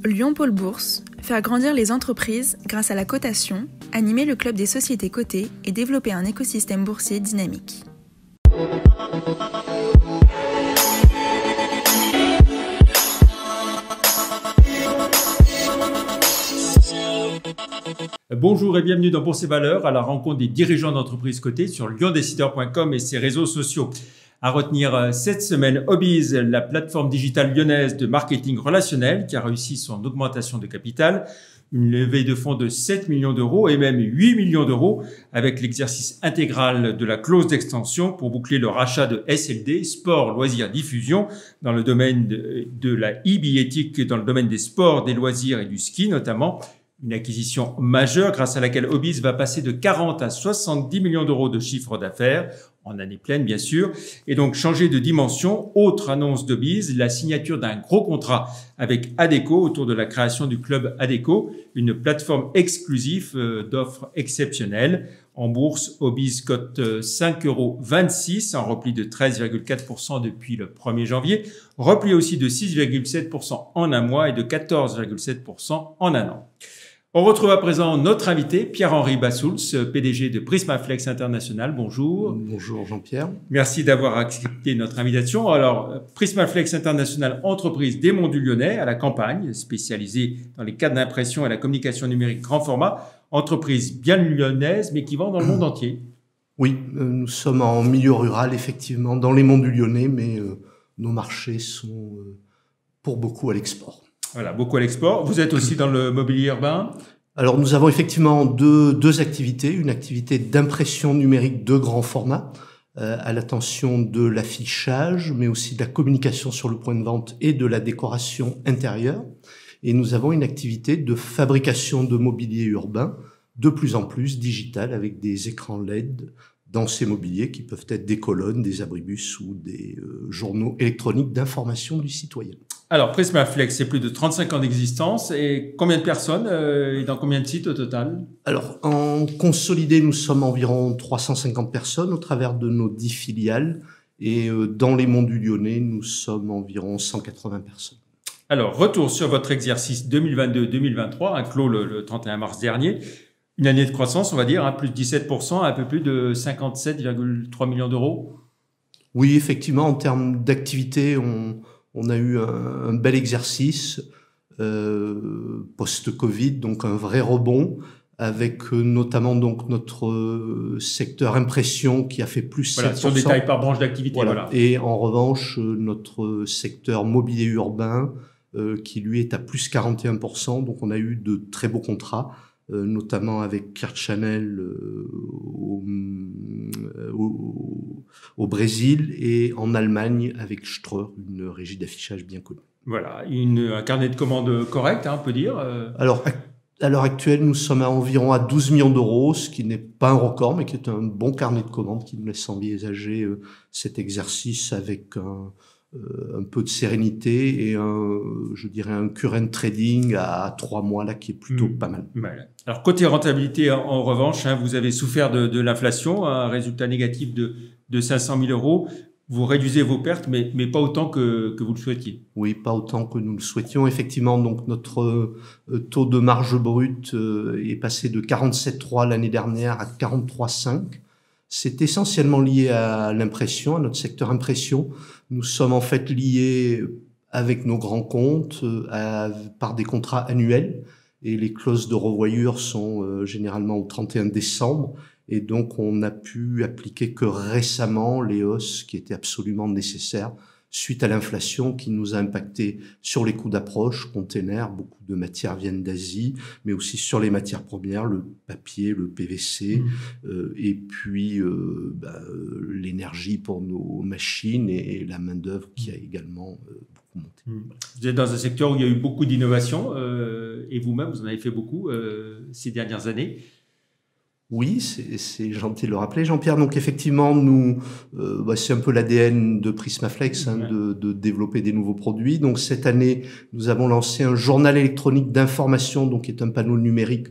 Lyon Pôle Bourse, faire grandir les entreprises grâce à la cotation, animer le club des sociétés cotées et développer un écosystème boursier dynamique. Bonjour et bienvenue dans Bourse et Valeurs, à la rencontre des dirigeants d'entreprises cotées sur lyondécideur.com et ses réseaux sociaux. À retenir cette semaine, Obiz, la plateforme digitale lyonnaise de marketing relationnel qui a réussi son augmentation de capital, une levée de fonds de 7 millions d'euros et même 8 millions d'euros avec l'exercice intégral de la clause d'extension pour boucler le rachat de SLD, Sport, Loisirs, Diffusion, dans le domaine de la e-billettique, dans le domaine des sports, des loisirs et du ski notamment. Une acquisition majeure grâce à laquelle Obiz va passer de 40 à 70 millions d'euros de chiffre d'affaires, en année pleine bien sûr, et donc changer de dimension. Autre annonce d'Obiz, la signature d'un gros contrat avec Adecco autour de la création du club Adecco, une plateforme exclusive d'offres exceptionnelles. En bourse, Obiz cote 5,26 € en repli de 13,4% depuis le 1er janvier, repli aussi de 6,7% en un mois et de 14,7% en un an. On retrouve à présent notre invité, Pierre-Henri Bassouls, PDG de Prismaflex International. Bonjour. Bonjour Jean-Pierre. Merci d'avoir accepté notre invitation. Alors, Prismaflex International, entreprise des Monts du Lyonnais, à la campagne, spécialisée dans les cadres d'impression et la communication numérique grand format. Entreprise bien lyonnaise, mais qui vend dans le monde entier. Oui, nous sommes en milieu rural, effectivement, dans les Monts du Lyonnais, mais nos marchés sont pour beaucoup à l'export. Voilà, beaucoup à l'export. Vous êtes aussi dans le mobilier urbain? Alors, nous avons effectivement deux activités. Une activité d'impression numérique de grand format, à l'attention de l'affichage, mais aussi de la communication sur le point de vente et de la décoration intérieure. Et nous avons une activité de fabrication de mobilier urbain, de plus en plus digital, avec des écrans LED dans ces mobiliers qui peuvent être des colonnes, des abribus ou des journaux électroniques d'information du citoyen. Alors, Prismaflex, c'est plus de 35 ans d'existence. Et combien de personnes et dans combien de sites au total? Alors, en consolidé, nous sommes environ 350 personnes au travers de nos 10 filiales. Et dans les Monts du Lyonnais, nous sommes environ 180 personnes. Alors, retour sur votre exercice 2022-2023, clos le 31 mars dernier. Une année de croissance, on va dire, plus de 17%, un peu plus de 57,3 millions d'euros. Oui, effectivement, en termes d'activité, on a eu un bel exercice post-Covid, donc un vrai rebond, avec notamment donc notre secteur impression qui a fait plus 7%. Voilà, sur des tailles par branche d'activité. Voilà. Et en revanche, notre secteur mobilier urbain, qui lui est à plus 41%, donc on a eu de très beaux contrats, notamment avec Clear Channel au Brésil et en Allemagne avec Ströer, une régie d'affichage bien connue. Voilà, un carnet de commandes correct, on peut dire. Alors, à l'heure actuelle, nous sommes environ à 12 millions d'euros, ce qui n'est pas un record, mais qui est un bon carnet de commandes qui nous laisse envisager cet exercice avec un peu de sérénité et je dirais un current trading à 3 mois là qui est plutôt pas mal. Voilà. Alors côté rentabilité en revanche, vous avez souffert de l'inflation, un résultat négatif de 500 000 euros. Vous réduisez vos pertes, mais pas autant que vous le souhaitiez. Oui, pas autant que nous le souhaitions. Effectivement, donc notre taux de marge brute est passé de 47,3 l'année dernière à 43,5. C'est essentiellement lié à l'impression, à notre secteur impression. Nous sommes en fait liés avec nos grands comptes par des contrats annuels et les clauses de revoyure sont généralement au 31 décembre et donc on n'a pu appliquer que récemment les hausses qui étaient absolument nécessaires suite à l'inflation qui nous a impacté sur les coûts d'approche, containers, beaucoup de matières viennent d'Asie, mais aussi sur les matières premières, le papier, le PVC, et puis l'énergie pour nos machines et la main-d'œuvre qui a également beaucoup monté. Vous êtes dans un secteur où il y a eu beaucoup d'innovation, et vous-même, vous en avez fait beaucoup ces dernières années. Oui, c'est gentil de le rappeler, Jean-Pierre. Donc effectivement, nous, c'est un peu l'ADN de Prismaflex de développer des nouveaux produits. Donc cette année, nous avons lancé un journal électronique d'information, donc qui est un panneau numérique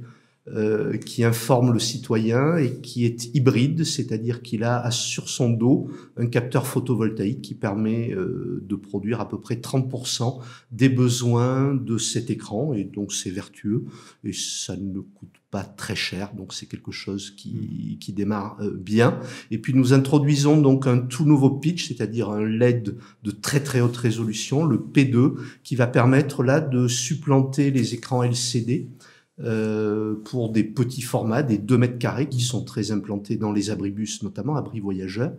qui informe le citoyen et qui est hybride, c'est-à-dire qu'il a sur son dos un capteur photovoltaïque qui permet de produire à peu près 30% des besoins de cet écran, et donc c'est vertueux et ça ne coûte pas très cher, donc c'est quelque chose qui démarre bien. Et puis nous introduisons donc un tout nouveau pitch, c'est-à-dire un LED de très très haute résolution, le P2, qui va permettre là de supplanter les écrans LCD pour des petits formats, des 2 mètres carrés qui sont très implantés dans les abribus, notamment abris voyageurs.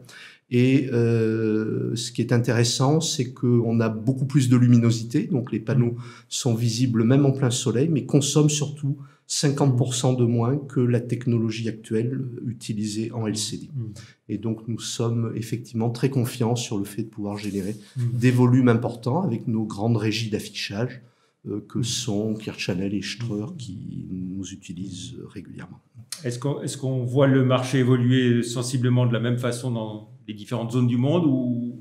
Et ce qui est intéressant, c'est qu'on a beaucoup plus de luminosité, donc les panneaux sont visibles même en plein soleil, mais consomment surtout 50% de moins que la technologie actuelle utilisée en LCD. Et donc nous sommes effectivement très confiants sur le fait de pouvoir générer des volumes importants avec nos grandes régies d'affichage que sont Clear Channel et Ströer qui nous utilisent régulièrement. Est-ce qu'on voit le marché évoluer sensiblement de la même façon dans les différentes zones du monde ou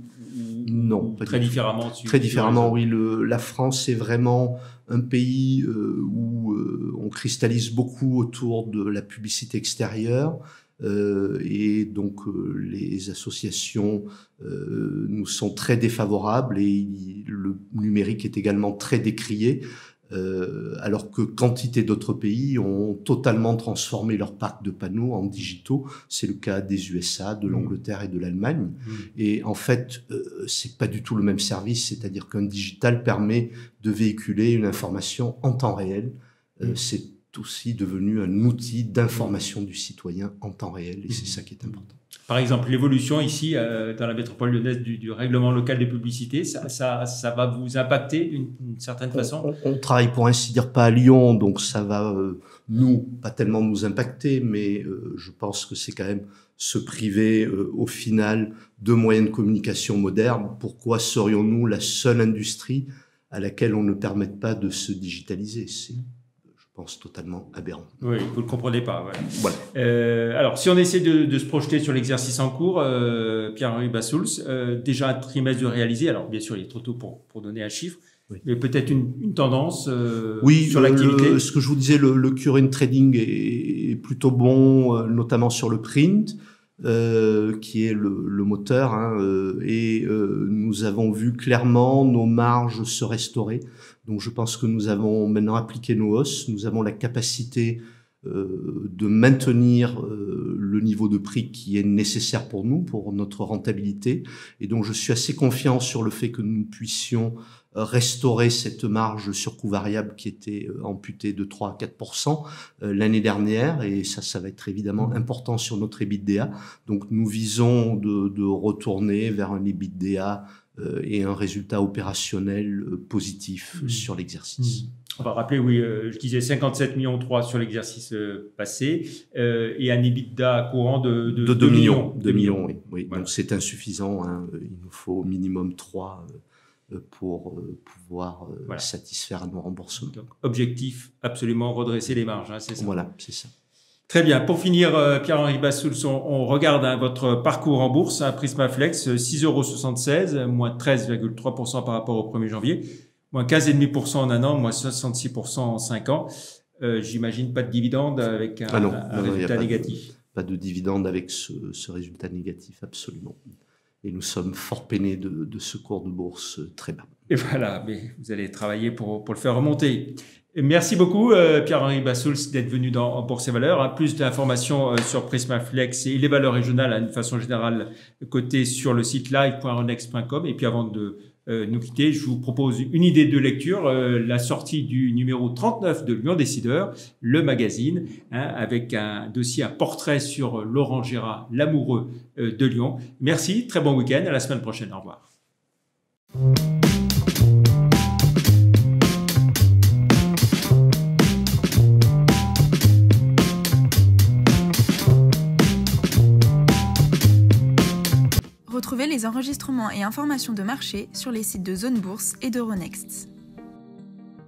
non, pas très différemment? Très différemment, oui. La France est vraiment un pays où on cristallise beaucoup autour de la publicité extérieure. Et donc les associations nous sont très défavorables et le numérique est également très décrié, alors que quantité d'autres pays ont totalement transformé leur parc de panneaux en digitaux. C'est le cas des USA, de l'Angleterre et de l'Allemagne. Et en fait, c'est pas du tout le même service, c'est-à-dire qu'un digital permet de véhiculer une information en temps réel. C'est aussi devenu un outil d'information du citoyen en temps réel, et c'est ça qui est important. Par exemple, l'évolution ici, dans la métropole lyonnaise, du règlement local de publicité, ça va vous impacter d'une certaine façon? On travaille pour ainsi dire pas à Lyon, donc ça va, pas tellement nous impacter, mais je pense que c'est quand même se priver au final de moyens de communication modernes. Pourquoi serions-nous la seule industrie à laquelle on ne permette pas de se digitaliser? C'est totalement aberrant. Oui, vous ne le comprenez pas. Ouais. Voilà. Alors, si on essaie de se projeter sur l'exercice en cours, Pierre-Henri Bassouls, déjà un trimestre de réalisé. Alors, bien sûr, il est trop tôt pour donner un chiffre, mais peut-être une tendance sur l'activité. Ce que je vous disais, le current trading est plutôt bon, notamment sur le print, qui est le moteur, et nous avons vu clairement nos marges se restaurer. Donc je pense que nous avons maintenant appliqué nos hausses, nous avons la capacité de maintenir le niveau de prix qui est nécessaire pour nous, pour notre rentabilité. Et donc je suis assez confiant sur le fait que nous puissions restaurer cette marge sur coût variable qui était amputée de 3 à 4% l'année dernière, et ça va être évidemment important sur notre EBITDA. Donc nous visons de retourner vers un EBITDA et un résultat opérationnel positif sur l'exercice. On va rappeler, je disais 57,3 millions sur l'exercice passé et un EBITDA courant de 2 millions. 2 millions, oui. Voilà. Donc c'est insuffisant, il nous faut au minimum 3 pour pouvoir satisfaire nos remboursements. Donc, objectif, absolument redresser les marges, c'est ça? Voilà, c'est ça. Très bien. Pour finir, Pierre-Henri Bassouls, on regarde votre parcours en bourse, Prismaflex, 6,76 €, moins 13,3% par rapport au 1er janvier, moins 15,5% en un an, moins 66% en 5 ans. J'imagine pas de dividende avec un résultat négatif. Pas de dividende avec ce résultat négatif, absolument. Et nous sommes fort peinés de ce cours de bourse très bas. Et voilà, mais vous allez travailler pour le faire remonter. Et merci beaucoup, Pierre-Henri Bassouls, d'être venu dans Bourse et Valeurs. Plus d'informations sur Prismaflex et les valeurs régionales, d'une façon générale, cotées sur le site live.renex.com. Et puis avant de nous quitter, je vous propose une idée de lecture, la sortie du numéro 39 de Lyon Décideur, le magazine, avec un dossier, un portrait sur Laurent Gérard, l'amoureux de Lyon. Merci, très bon week-end, à la semaine prochaine, au revoir. Retrouvez les enregistrements et informations de marché sur les sites de Zone Bourse et d'Euronext.